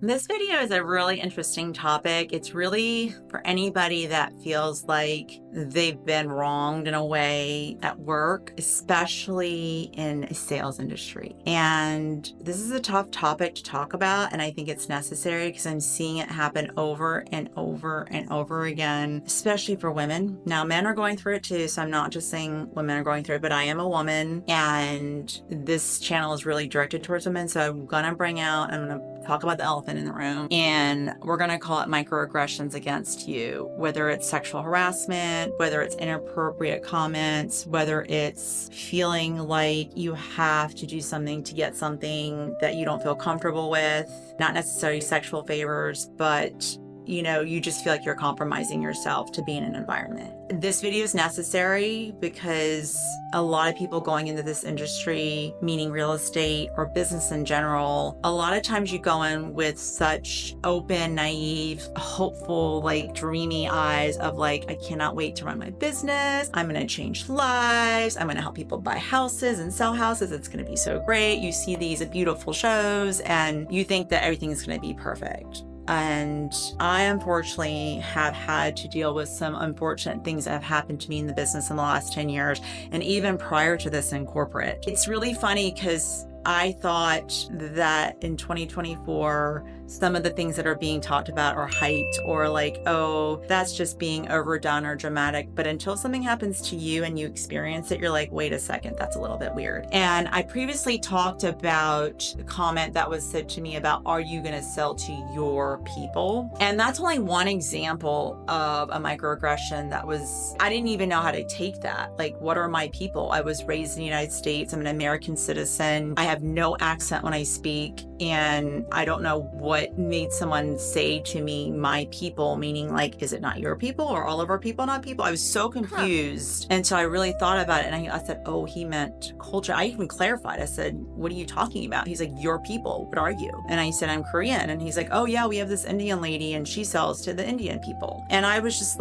This video is a really interesting topic. It's really for anybody that feels like they've been wronged in a way at work, especially in a sales industry. And this is a tough topic to talk about, and I think it's necessary because I'm seeing it happen over and over and over again, especially for women. Now, men are going through it too, so I'm not just saying women are going through it, but I am a woman, and this channel is really directed towards women. So I'm going to talk about the elephant in the room, and we're going to call it microaggressions against you, whether it's sexual harassment, whether it's inappropriate comments, whether it's feeling like you have to do something to get something that you don't feel comfortable with, not necessarily sexual favors, but you just feel like you're compromising yourself to be in an environment. This video is necessary because a lot of people going into this industry, meaning real estate or business in general, a lot of times you go in with such open, naive, hopeful, dreamy eyes of I cannot wait to run my business. I'm going to change lives. I'm going to help people buy houses and sell houses. It's going to be so great. You see these beautiful shows and you think that everything's going to be perfect. And I unfortunately have had to deal with some unfortunate things that have happened to me in the business in the last 10 years, and even prior to this in corporate. It's really funny because I thought that in 2024, some of the things that are being talked about are hyped or oh, that's just being overdone or dramatic. But until something happens to you and you experience it, you're like, wait a second, that's a little bit weird. And I previously talked about a comment that was said to me about, are you going to sell to your people? And that's only one example of a microaggression I didn't even know how to take that. What are my people? I was raised in the United States. I'm an American citizen. I have no accent when I speak, and I don't know what made someone say to me, my people, meaning is it not your people or all of our people not people? I was so confused. And so I really thought about it, and I said, oh, he meant culture. I even clarified. I said, what are you talking about? He's like, your people. What are you? And I said, I'm Korean. And he's like, oh yeah, we have this Indian lady and she sells to the Indian people. And I was just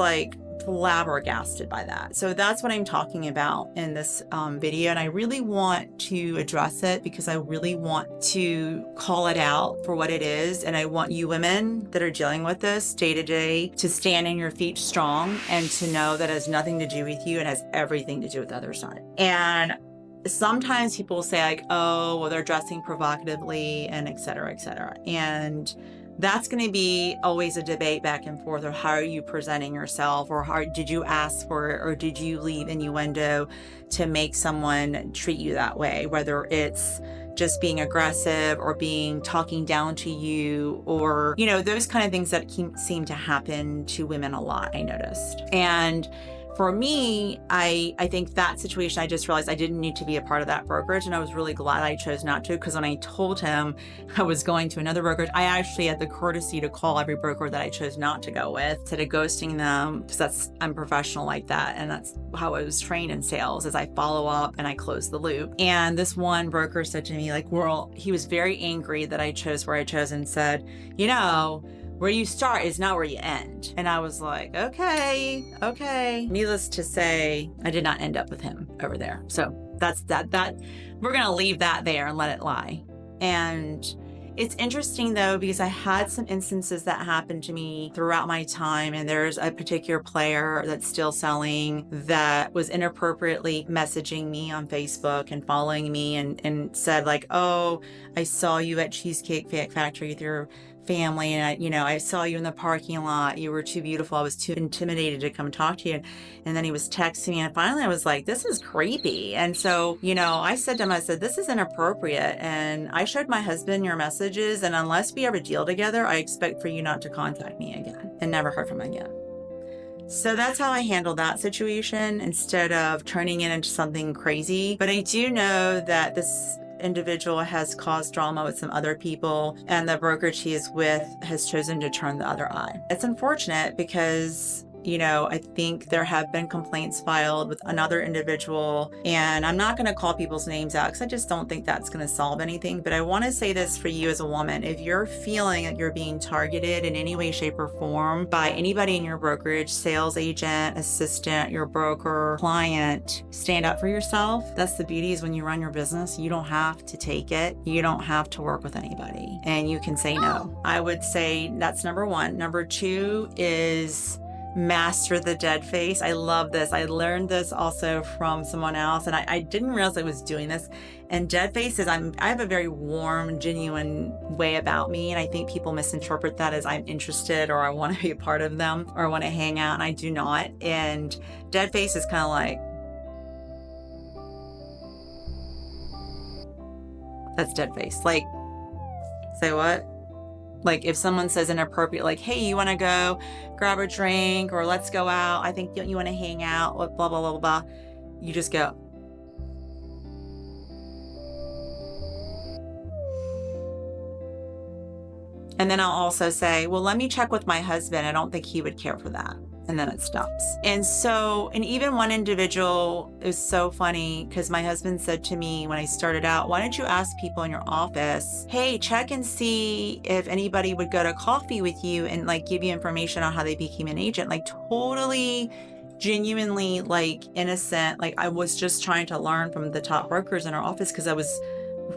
flabbergasted by that. So that's what I'm talking about in this video, and I really want to address it because I really want to call it out for what it is, and I want you women that are dealing with this day to day to stand on your feet strong and to know that it has nothing to do with you and has everything to do with the other side. And sometimes people say oh, well, they're dressing provocatively and et cetera, and that's going to be always a debate back and forth, or how are you presenting yourself, or how did you ask for it, or did you leave innuendo to make someone treat you that way, whether it's just being aggressive or talking down to you, or those kind of things that seem to happen to women a lot, I noticed. And for me, I think that situation, I just realized I didn't need to be a part of that brokerage, and I was really glad I chose not to, because when I told him I was going to another brokerage, I actually had the courtesy to call every broker that I chose not to go with, instead of ghosting them, because I'm professional like that, and that's how I was trained in sales, is I follow up and I close the loop. And this one broker said to me, he was very angry that I chose where I chose, and said, where you start is not where you end. And I was like, okay. Needless to say, I did not end up with him over there. So that's that. We're going to leave that there and let it lie. And it's interesting though, because I had some instances that happened to me throughout my time, and there's a particular player that's still selling that was inappropriately messaging me on Facebook and following me and said oh, I saw you at Cheesecake Factory with your family, and I saw you in the parking lot. You were too beautiful. I was too intimidated to come talk to you. And then he was texting me, and finally I was like, this is creepy. And so, I said to him, this is inappropriate. And I showed my husband your messages, and unless we ever deal together, I expect for you not to contact me again. And never heard from him again. So that's how I handled that situation, instead of turning it into something crazy. But I do know that this individual has caused drama with some other people, and the brokerage he is with has chosen to turn the other eye. It's unfortunate because I think there have been complaints filed with another individual, and I'm not going to call people's names out because I just don't think that's going to solve anything. But I want to say this for you as a woman. If you're feeling that you're being targeted in any way, shape, or form by anybody in your brokerage, sales agent, assistant, your broker, client, stand up for yourself. That's the beauty, is when you run your business, you don't have to take it. You don't have to work with anybody, and you can say no. I would say that's number one. Number two is master the dead face. I love this. I learned this also from someone else, and I didn't realize I was doing this. And dead face is I have a very warm, genuine way about me, and I think people misinterpret that as I'm interested or I want to be a part of them or I want to hang out, and I do not. And dead face is kind of like, that's dead face. Like, say what? Like if someone says inappropriate, like, hey, you want to go grab a drink or let's go out, I think you want to hang out, blah, blah, blah, blah, blah. You just go. And then I'll also say, well, let me check with my husband. I don't think he would care for that. And then it stops. And even one individual is so funny, because my husband said to me when I started out, why don't you ask people in your office, hey, check and see if anybody would go to coffee with you and like give you information on how they became an agent. Like totally genuinely like innocent. Like I was just trying to learn from the top brokers in our office because I was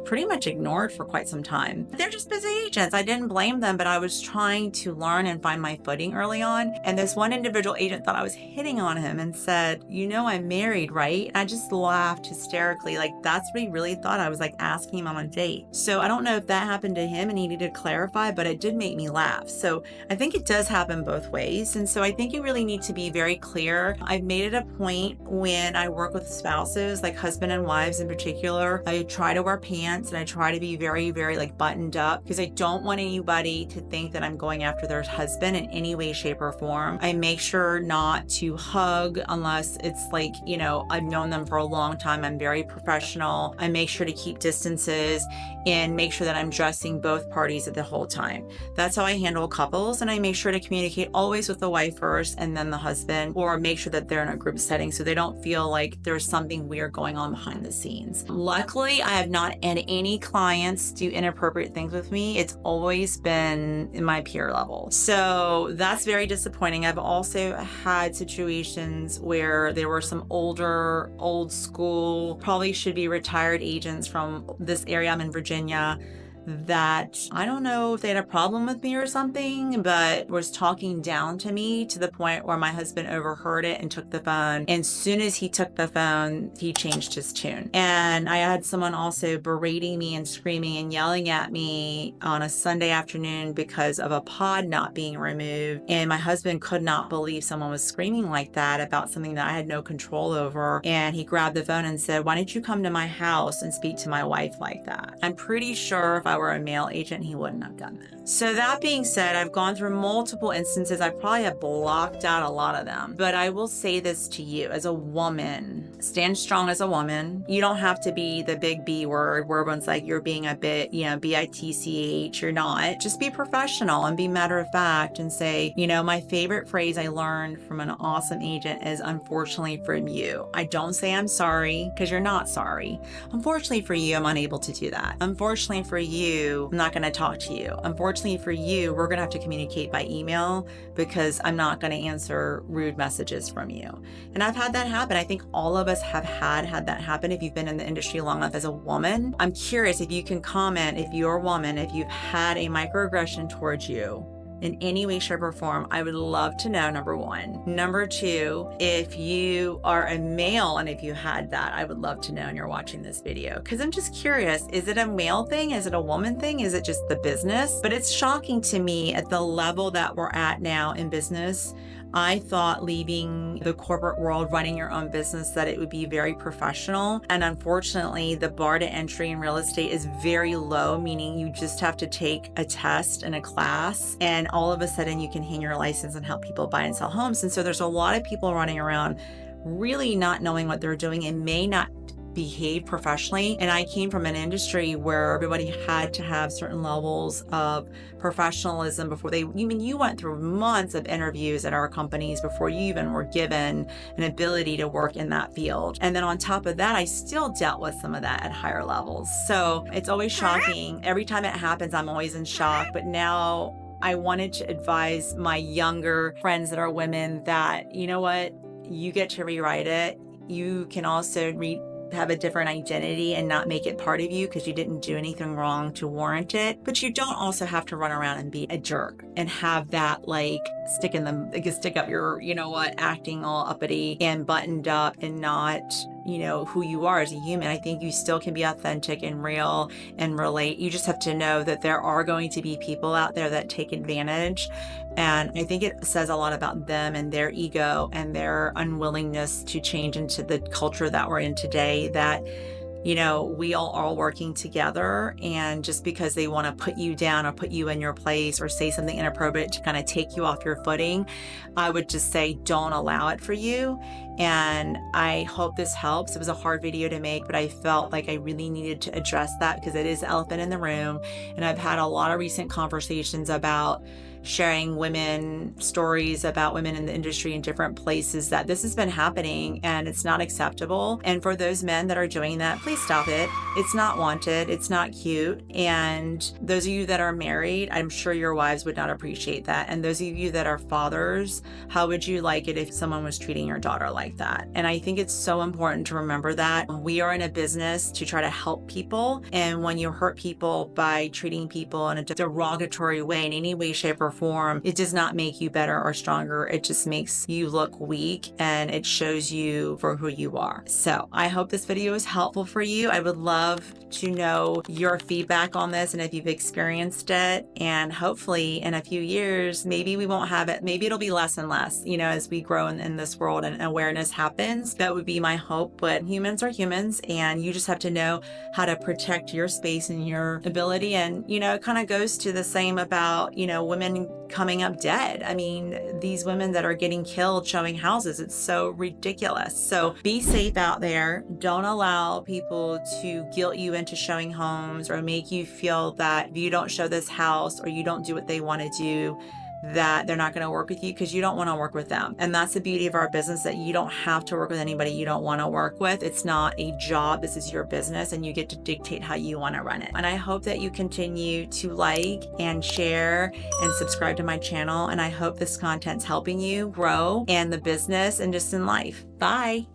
pretty much ignored for quite some time. They're just busy agents. I didn't blame them, but I was trying to learn and find my footing early on. And this one individual agent thought I was hitting on him and said, I'm married, right? And I just laughed hysterically. Like that's what he really thought. I was like asking him on a date. So I don't know if that happened to him and he needed to clarify, but it did make me laugh. So I think it does happen both ways. And so I think you really need to be very clear. I've made it a point when I work with spouses, like husband and wives in particular, I try to wear pants and I try to be very, very like buttoned up, because I don't want anybody to think that I'm going after their husband in any way, shape, or form. I make sure not to hug unless it's like, I've known them for a long time. I'm very professional. I make sure to keep distances and make sure that I'm dressing both parties at the whole time. That's how I handle couples. And I make sure to communicate always with the wife first and then the husband, or make sure that they're in a group setting so they don't feel like there's something weird going on behind the scenes. Luckily, I have not had any clients do inappropriate things with me. It's always been in my peer level. So that's very disappointing. I've also had situations where there were some old school, probably should be retired agents from this area. I'm in Virginia, that I don't know if they had a problem with me or something, but was talking down to me to the point where my husband overheard it and took the phone. And as soon as he took the phone, he changed his tune. And I had someone also berating me and screaming and yelling at me on a Sunday afternoon because of a pod not being removed. And my husband could not believe someone was screaming like that about something that I had no control over. And he grabbed the phone and said, why don't you come to my house and speak to my wife like that? I'm pretty sure if I were a male agent, he wouldn't have done that. So that being said, I've gone through multiple instances. I probably have blocked out a lot of them, but I will say this to you as a woman, stand strong as a woman. You don't have to be the big B word where everyone's like, you're being a bit, bitch, you're not. Just be professional and be matter of fact and say, my favorite phrase I learned from an awesome agent is unfortunately from you. I don't say I'm sorry, because you're not sorry. Unfortunately for you, I'm unable to do that. Unfortunately for you, I'm not going to talk to you. Unfortunately for you, we're going to have to communicate by email because I'm not going to answer rude messages from you. And I've had that happen. I think all of us have had that happen. If you've been in the industry long enough as a woman, I'm curious if you can comment, if you're a woman, if you've had a microaggression towards you in any way, shape, or form. I would love to know, number one. Number two, if you are a male and if you had that, I would love to know and you're watching this video, because I'm just curious, is it a male thing? Is it a woman thing? Is it just the business? But it's shocking to me at the level that we're at now in business. I thought leaving the corporate world, running your own business, that it would be very professional. And unfortunately, the bar to entry in real estate is very low, meaning you just have to take a test and a class, and all of a sudden you can hang your license and help people buy and sell homes. And so there's a lot of people running around really not knowing what they're doing and may not behave professionally. And I came from an industry where everybody had to have certain levels of professionalism before you went through months of interviews at our companies before you even were given an ability to work in that field. And then on top of that, I still dealt with some of that at higher levels. So it's always shocking. Every time it happens, I'm always in shock. But now I wanted to advise my younger friends that are women that, you know what, you get to rewrite it. You can also have a different identity and not make it part of you because you didn't do anything wrong to warrant it. But you don't also have to run around and be a jerk and have that stick up your, acting all uppity and buttoned up and not, who you are as a human. I think you still can be authentic and real and relate. You just have to know that there are going to be people out there that take advantage. And I think it says a lot about them and their ego and their unwillingness to change into the culture that we're in today, that we all are working together, and just because they want to put you down or put you in your place or say something inappropriate to kind of take you off your footing, I would just say don't allow it for you. And I hope this helps. It was a hard video to make, but I felt like I really needed to address that because it is the elephant in the room. And I've had a lot of recent conversations about sharing stories about women in the industry in different places, that this has been happening and it's not acceptable. And for those men that are doing that, please stop it. It's not wanted. It's not cute. And those of you that are married, I'm sure your wives would not appreciate that. And those of you that are fathers, how would you like it if someone was treating your daughter like that? And I think it's so important to remember that we are in a business to try to help people. And when you hurt people by treating people in a derogatory way in any way, shape, or form, it does not make you better or stronger. It just makes you look weak, and it shows you for who you are. So I hope this video is helpful for you. I would love to know your feedback on this and if you've experienced it. And hopefully in a few years, maybe we won't have it. Maybe it'll be less and less, as we grow in this world and awareness happens. That would be my hope. But humans are humans, and you just have to know how to protect your space and your ability. And, it kind of goes to the same about, women coming up dead. I mean, these women that are getting killed showing houses, it's so ridiculous. So be safe out there. Don't allow people to guilt you into showing homes or make you feel that if you don't show this house or you don't do what they want to do, that they're not going to work with you, because you don't want to work with them. And that's the beauty of our business, that you don't have to work with anybody you don't want to work with. It's not a job. This is your business, and you get to dictate how you want to run it. And I hope that you continue to like and share and subscribe to my channel. And I hope this content's helping you grow in the business and just in life. Bye.